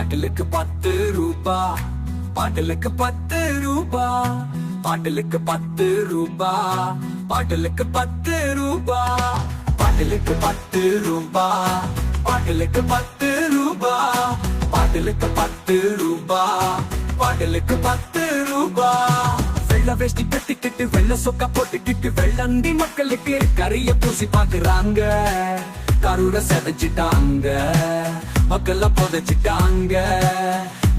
பாட்டிலுக்கு 10 ரூபா, பாட்டிலுக்கு 10 ரூபா, பாட்டிலுக்கு 10 ரூபா, பாட்டிலுக்கு 10 ரூபா, பாட்டிலுக்கு 10 ரூபா, பாட்டிலுக்கு 10 ரூபா, பாட்டிலுக்கு 10 ரூபா, பாட்டிலுக்கு 10 ரூபா. வெள்ள வேஷ்டி கட்டிக்கிட்டு வெள்ள சொக்கா போட்டுக்கிட்டு வெள்ளந்தி மக்களுக்கு கரிய பூசி பாக்குறாங்க. கரூர செதைச்சிட்டாங்க, மக்கள புதைச்சிட்டாங்க,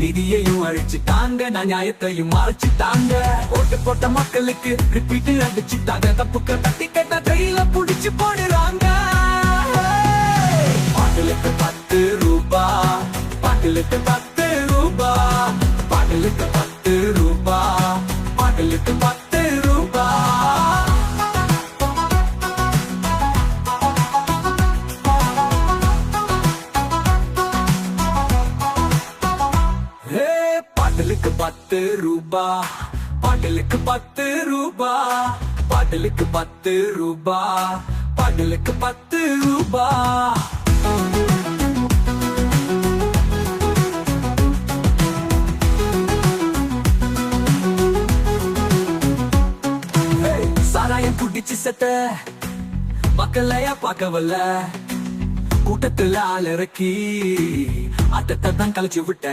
நிதியையும் அழிச்சிட்டாங்க, நியாயத்தையும் மறைச்சிட்டாங்க. ஓட்டு போட்ட மக்களுக்கு ரிப்பீட்டு அடிச்சுட்டாங்க, தப்புக்க தட்டி கேட்ட கையில புடிச்சு போடுறாங்க. பாட்டிலுக்கு 10 ரூபா, பாட்டிலுக்கு 10 ரூபா, பாட்டிலுக்கு 10 ரூபா, பாட்டிலுக்கு 10 ரூபா. பாட்டிலுக்கு 10 ரூபா, பாட்டிலுக்கு 10 ரூபா, பாட்டிலுக்கு 10 ரூபா, பாட்டிலுக்கு 10 ரூபா. சாராயம் குடிச்சு செத்த மக்களையா பார்க்கவல்ல, கூட்டத்துல ஆள் இறக்கி ஆட்டத்தை தான் கழிச்சு விட்ட.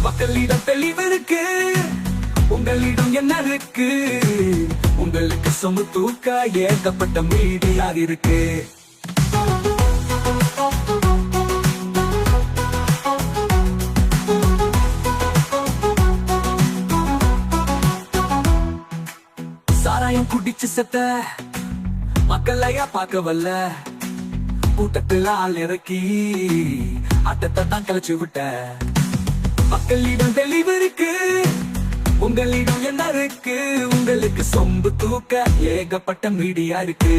மக்களிடம் தெளிவு இருக்கு, உங்களிடம் என்ன இருக்கு? உங்களுக்கு சொம்பு தூக்க ஏகப்பட்ட மீடியா இருக்கு. சாராயம் குடிச்சு செத்த மக்களையா பார்க்கவல்ல, கூட்டத்தில் ஆள் இறக்கி ஆட்டத்தை தான் கழிச்சு விட்ட. மக்களிடம் தெளிவு இருக்கு, உங்களிடம் என்ன இருக்கு? உங்களுக்கு சொம்பு தூக்க ஏகப்பட்ட மீடியா இருக்கு.